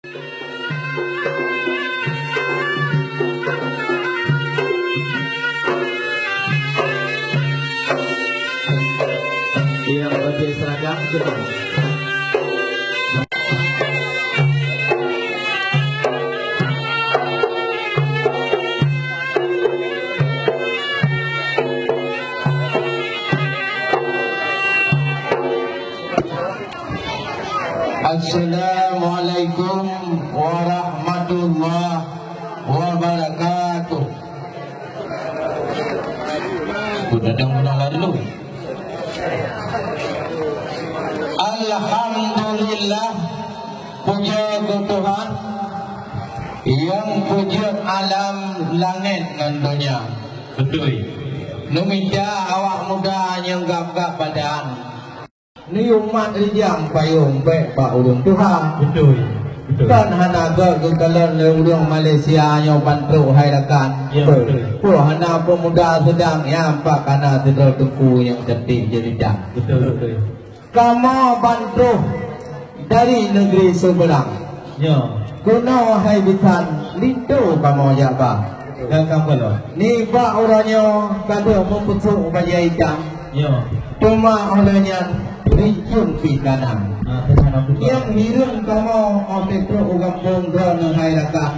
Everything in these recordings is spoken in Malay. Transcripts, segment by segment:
Yang baju seragam kita. Assalamualaikum warahmatullahi wabarakatuh. Sudah dengar dulu. Alhamdulillah, puja Tuhan yang puja alam langit dan dunia. Betul. Numida awak muda yang gap-gap badan. Ni umat rijang payung baik Pak Ulun Tuhan. Betul. Betul. Kan hanaga kekalan leurung Malaysia yang bantu hairakan. Ya, betul. Puh hana pemuda sedang yang pak kana sedang tuku yang cantik jadi dah. Betul, betul. Kamu bantu dari negeri seberang. Ya. Kuno hai bisan lintu kamu ya Pak. Dan kamu lo. Ni Pak orangnya kata mempusuk baju hitam. Ya. Cuma orangnya ricun pikanan. Yang hirung kamu oleh pro kampung dan hairakan.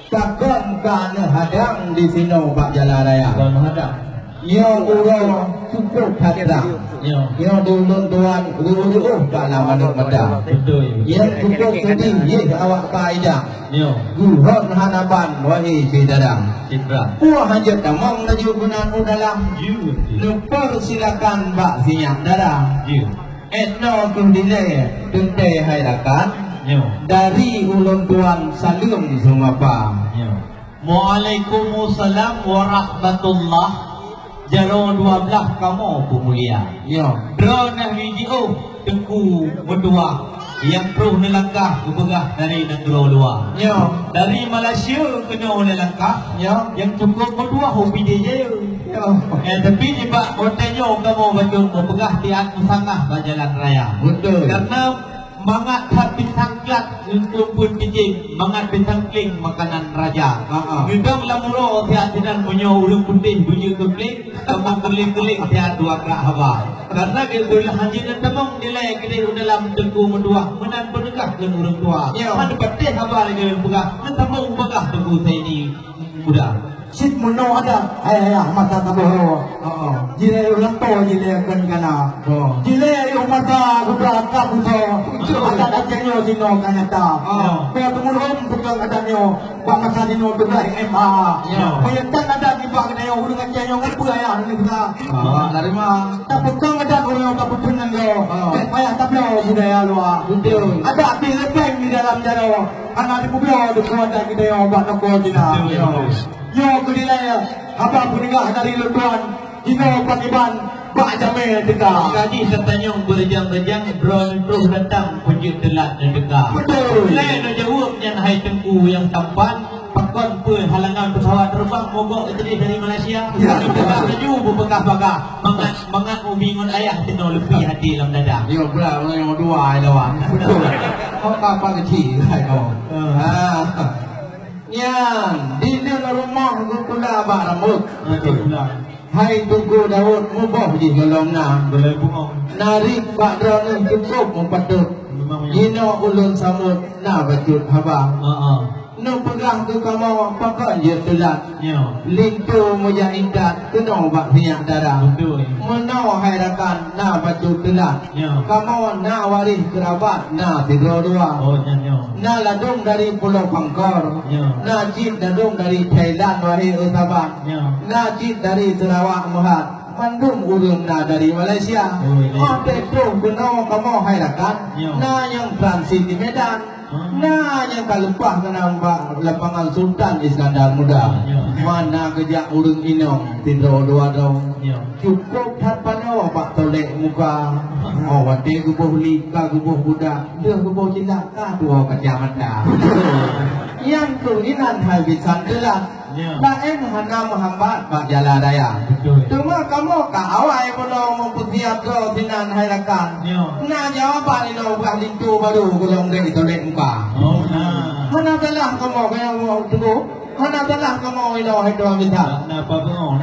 Takkan kan hadang di sini Pak Jalan Raya. Kalau hadang. Yang urang cukup hadang. Ya. Yang dulu tuan dulu dalam manusia. Betul. Yang cukup sedih ye awak kaedah. Ya. Guhon hanapan wahi sidadang. Citra. Puah hajat tamang laju gunan udalang. You. Lupa silakan Pak sinyak darah. You. Etno kundile tunte hairakan. Ya. Dari ulun tuan salam semua Pak. Ya. Waalaikumsalam warahmatullah. Jaro 12 kamu pemulia. Ya. Drone video tengku berdua yang perlu nelangkah ke begah dari negara luar. Ya. Dari Malaysia kena nelangkah. Ya. Yang cukup berdua hobi dia. Ya. Tapi di bak hotelnya kamu betul membegah tiang usangah berjalan raya. Betul. Karena mangat hat bintang klat untuk pun kijing, mangat bintang kling makanan raja. Ngedang lamuro tiap dan punya urung putih bunyi kepling, kamu keling-keling tiap dua krak haba. Karena kita haji dan temong nilai kita dalam tengku mendua menan berdekah dengan urung tua. Mana betul haba lagi begah, mentemong begah tengku saya ini muda. Sit muno ada ayah mata taboh. Jile ulang to jile kan kana. Jile ayo mata budak kabuto. Ada ajenyo dino kanata. Kaya tumulong budak adanyo. Bang masa dino budak MA. Kaya tan ada di bang nayo urang ajenyo ngapu ayah ni budak. Dari mah. Tapi kang ada urang kaputunan yo. Kaya tablo budaya luar. Ada di lekai di dalam jaro. Anak di kubio di kuada kita yo bak nako jina. Yo kedilai apa puningah dari lutuan Dino Patiban Pak Jamil Deka Kaji sertanyong berjang-berjang Drone terus datang punjuk telat dan deka. Betul. Lain no jawab yang hai tengku yang tampan pakon pun halangan pesawat terbang mogok itu dari Malaysia. Kita laju berbekah-bekah mangat ubingun ayah tino lebih hati dalam dada. Yo pula yang dua lawan. Betul. Kau kapal kecil hai kau. Yang di dalam rumah ku pula abang rambut. Hai tunggu Daud muboh di golongna. Boleh bohong. Narik Pak Drone cukup mempatut. Jino ulun samut na bacut haba. No pegang tu kamu pakai je tulat. Lintu moja indat kena bak minyak darah. Betul. Menau hairakan na bacut tulat. Kamu na waris kerabat na tiga dua. Oh nyanyo. Na ladung dari Pulau Pangkor. Na jin ladung dari Thailand wahai usaban. Na jin dari Sarawak Muhat. Mandum urun na dari Malaysia. Oh itu kena kamu hairakan. Na yang transit di Medan. Nah yang kalupah kena lapangan Sultan Iskandar Muda. Mana kejak urung inong tindro dua dong. Cukup tapano Pak tolek muka. Oh wate kubuh lika kubuh budak. Dia kubuh cilaka dua kacamata. Yang tulinan habisan jelas. Ya. Lain hana menghambat bak jalan raya. Betul. Cuma kamu kawai belum mempersiap ke sinan harakan. Ya. Nah jawapan ini bukan lintu baru kalau ngek itu lek muka. Oh, nah. Hana salah kamu kaya mau tunggu. Hana salah kamu ini hidup kita. Kenapa bengong?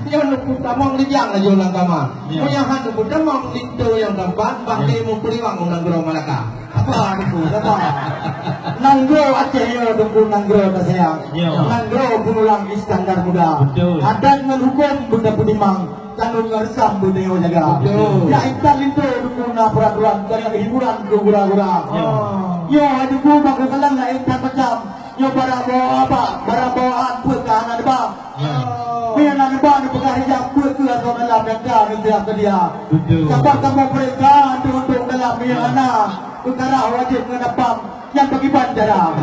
Yang luput tamang lijang lah jualan kamar. Ya. Punya han luput tamang lintu yang tempat bahkan memperiwang undang gerong Malaka. Apa itu? Apa? Nanggro Aceh yo dukun nanggro tak sayang. Ya. Nanggro penulang Iskandar muda. Betul. Adat menghukum benda budimang. Kanu ngarsam benda yang jaga. Betul. Ya intan itu dukun peraturan dari hiburan ke gura-gura. Ya. Yo ada ku baku kalang lah intan macam. Yo barang bawa apa? Barang bawaan pun kanan depan. Ya. Biar nak depan ni pegang hijab pun ke atau dalam dan dah ni dia ke dia. Betul. Sebab kamu perintah untuk dalam biar anak. Perkara wajib kena pam yang bagi bandara.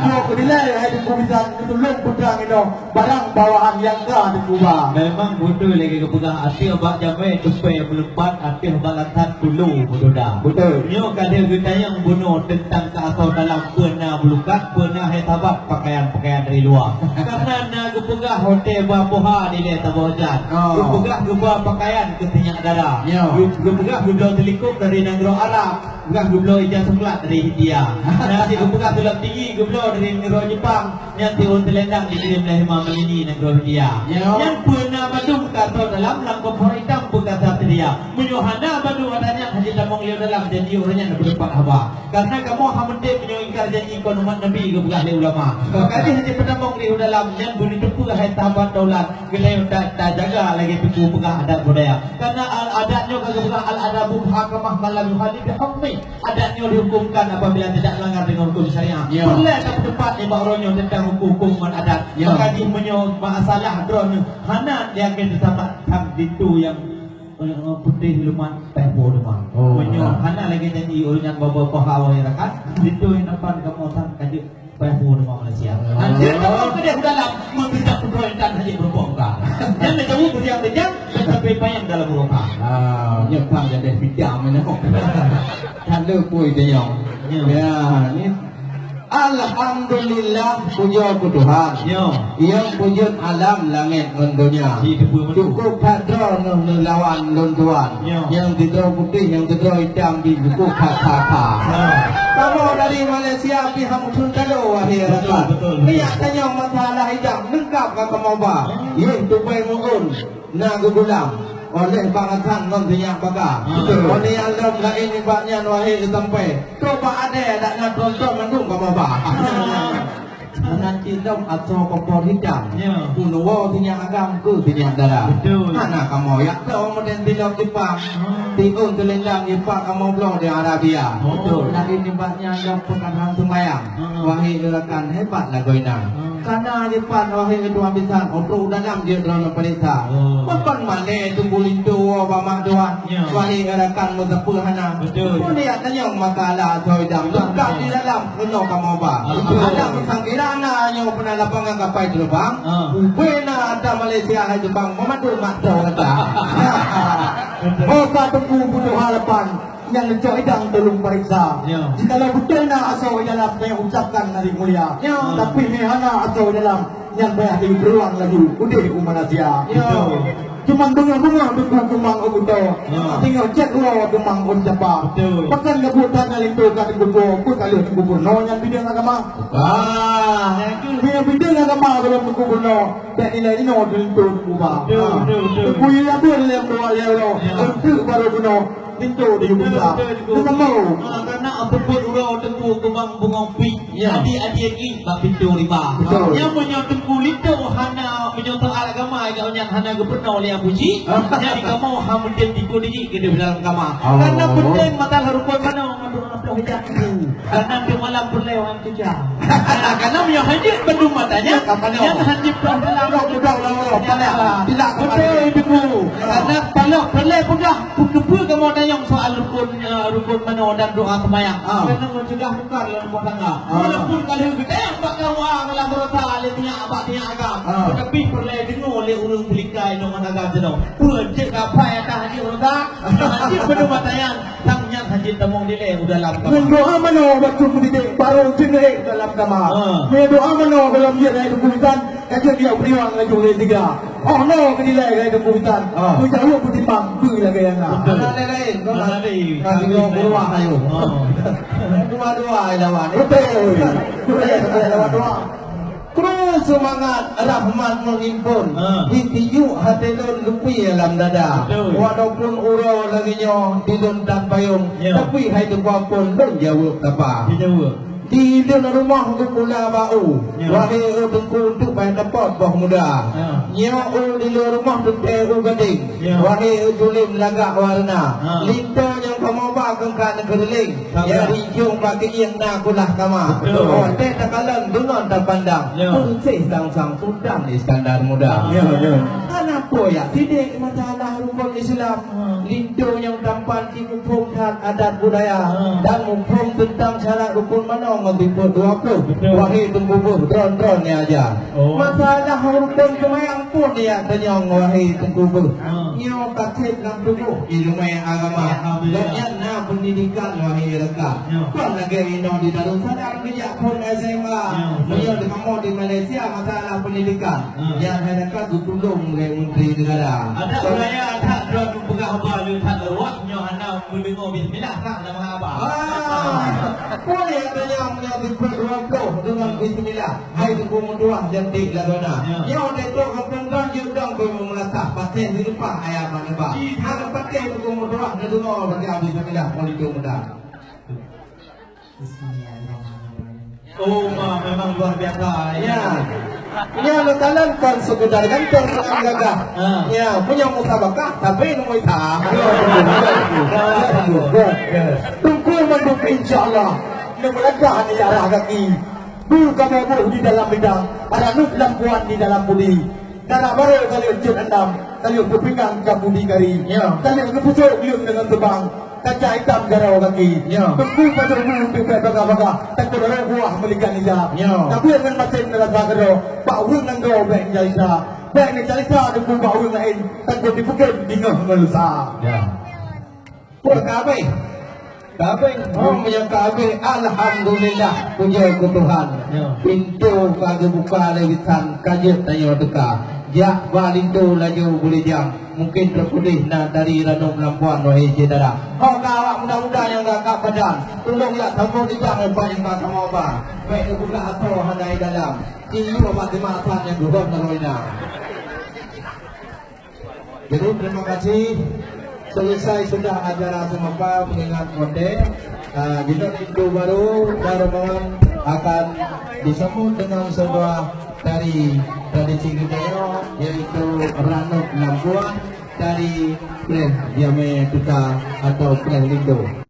Yo kedilai hai kubisan tolong putrang itu barang bawaan yang ka dikuba. Memang betul lagi kepegang hati obak jamai tupai melepat hati obak lantan dulu bodoh. Betul. Nyo kadang kita yang bunuh tentang keasal dalam pernah belukat pernah hetabat pakaian-pakaian dari luar. Karena nak kepegang hotel bapoha di desa Bojan. Kepegang kebuah pakaian ke tinyak darah. Kepegang kebuah telikup dari negara Arab. Kepegang kebuah ijaz sekelat dari India. Nanti kepegang tulap tinggi kebuah dari negara Jepang. Nanti untuk lendang dikirim dari Imam Malini negara India. Yang pernah badung kata dalam langkah hitam berkata dia menyuhana badung adanya haji tamang liu dalam janji orangnya nak berdepan haba. Karena kamu hamde menyingkar janji kau umat Nabi ke bekas ulama. Kali haji tamang liu dalam yang bunyi tepu hai tahapan daulat gelai tak jaga lagi tepu bekas adat budaya. Karena adatnya kagak bekas al-adabu hakamah malam yuhadi bihukmi. Adatnya dihukumkan apabila tidak melanggar dengan hukum syariah. Boleh tak berdepan ni baronyo tentang hukum-hukuman adat. Makaji menyo masalah drone hana dia akan ditambah itu yang putih lumat tempo rumah. Menyo hana lagi janji orang bawa pahawa rakan itu yang depan kamu sang kaji tempo rumah Malaysia. Nanti kamu kedai dalam membina pemerintahan haji berbongkar. Dan jauh berjam-jam tetapi bayang dalam berbongkar. Nyepang jadi bidang mana. Tanda pui dia yang. Ya, ni alhamdulillah puja ku Tuhan. Yang wujud alam langit dan dunia. Cukup kadra lawan lon tuan. Yang tidak putih, yang tidak hitam di buku kata-kata. Kamu dari Malaysia pi hamsun kado wahai rakan. Lihat tanya masalah hitam lengkap ka kamu ba. Ye tupai muun na gugulam. Oleh bangatan non tinyak baga. Oleh alam lain ibaknya wahai sampai. Coba ada tak nak tonton mendung kamu ba. Nanti dom atau kompor hitam. Kuno tinyak agam ke tinyak darah. Mana kamu ya? Kau modern bilang Jepang. Tiun telendang Jepang kamu belum di Arabia. Nanti ibaknya ada perkataan sembayang. Wahai rakan hebat lah goina. Karena Jepang wahai kedua bisan untuk dalam dia dalam perintah. Bukan mana tunggu lintu bamak tuan. Wahai rakan mutapulhana. Kau lihat tanya makalah soidam. Lengkap di dalam penuh kamu ba. Ada bersangkira na yang pernah lapangan kapal terbang, ubena ada Malaysia hai Jepang, memandu mata kata. Oka tunggu butuh harapan yang lecok idang belum periksa. Jikalau betul na asal dalam yang ucapkan dari mulia, tapi mehana asal dalam yang banyak di beruang lagi, udah di Malaysia. Cuma bunga-bunga dukung kumang ubuto. Tinggal cek lo kumang pun siapa. Bahkan kebutuhan kali itu kali buku, pun kali itu buku. No yang bidang agama. Yang bidang agama kalau buku no. Dan nilai ini no itu ubah. Buku yang ada dalam dua lelo. Itu baru no. Itu diubah. Kita mau. Karena apapun urau tengku kumang bunga pi. Adik-adik ini bak pintu riba. Yang menyatu kulit tu hana menyatu agama yang hana gubernur yang puji. Jadi kamu hamden di kodi ke dalam kamar. Karena penting mata harupun mana madu hijab itu. Karena di malam berlewat hijab. Karena yang haji pendung matanya. Yang haji dalam juga tidak betul itu. Karena kalau berlewat pedah pukul kamu ada yang soal rukun mana dan doa sembahyang. Karena mencegah bukan dalam rumah tangga. Walaupun kalau kita bakal wang dalam berota letinya abak tiang agam. Tetapi berlewat dengar oleh urang belikai dengan agam jenuh. Pun cek apa yang dah haji urang. Haji pendung matanya. Tangnya haji temung dile udah lam Dengan doa mana waktu mendidik baru jenis dalam kamar. Dengan doa mana kalau dia naik kebutuhan, kacau dia beriwang lagi oleh tiga. Oh no, kenilai naik kebutuhan. Tu jauh ketimbang tu lagi yang nak. Mana lain? Kau nak kau berdoa ayo. Dua-dua lawan. Betul. Doa. Terus semangat rahmat menghimpun. Ditiup hati lun lupi dalam dada. Walaupun urau lagi nyo dilun dan payung, tapi hai tu pun lun jawab apa? Di dalam rumah tu pula bau. Wahai tengku untuk bayar dapat bah muda. Nyo di dalam rumah tu teu gading. Wahai tulim lagak warna. Linto yang kamu bakang kan kereling. Ya rijung pakai yang nak kulah kama. Oh teh takalan dengan tak pandang. Kunci sang-sang sudan Iskandar muda. Kenapa ya tidak masalah rukun Islam? Linto yang tampan di hukum dan adat budaya dan hukum tentang syarat rukun mana ngabiput 20. Wahai tengkubuh dron-dron ni aja. Masalah rukun kemayang pun dia tanyang wahai tengkubuh. Nyo kakit dalam tubuh ilmu agama. Dan na pendidikan wahai reka. Kan lagi ino di dalam sadar kerja pun SMA. Nyo dengan mau di Malaysia masalah pendidikan. Yang hendak ditolong oleh Menteri Negara. Ada saya tak dua pegang apa lu tak lewat nyo ana mendengar bismillah tak nama apa. Boleh adanya yang diperlukan dengan bismillah. Hai tu kumudua jantik lagona. Nyo detok kapunggan judang ko melatah pasien di depan ayam mana ba. Hang pakai tu kumudua dengar bagi bismillah boleh tu muda. Oh memang luar biasa Ya. Ya lokalan kan sekedar ganteng dengan gagah. Ya punya musabakah tapi nomor tak. Tunggu menduk insyaAllah. Nemelagah ni arah kaki. Buka mabuh di dalam bidang. Ada nuk lampuan di dalam budi. Darah baru kalian jut endam. Kalian berpinggang ke budi kari. Kalian kepusuk liung dengan tebang. Kaca hitam garau kaki. Tunggu pada rumah pimpin baga-baga. Takut orang buah melikan hijab. Tapi dengan macam dalam bagaro. Pak Wing nanggau baik jalisa. Baik ni jalisa dukung Pak Wing lain. Takut dipukul dingah melusa. Puan kabeh. Kabeh punya kabeh alhamdulillah puja ku Tuhan. Pintu kage buka lewitan kajet tayo deka. Jak balintu laju boleh jam. Mungkin terpudih nak dari ranum lampuan wahai saudara. Kau awak muda-muda yang gagak badan. Tolonglah sambung dijang apa yang tak mau ba. Baik buka atau handai dalam. Ini obat dimaafkan yang dua teroina. Jadi terima kasih. Selesai sudah acara semua pengingat model. Kita minggu baru malam akan disambut dengan sebuah dari tradisi budaya yaitu ranuk lampuan dari Pleh Diame Tuta atau Pleh Lindo.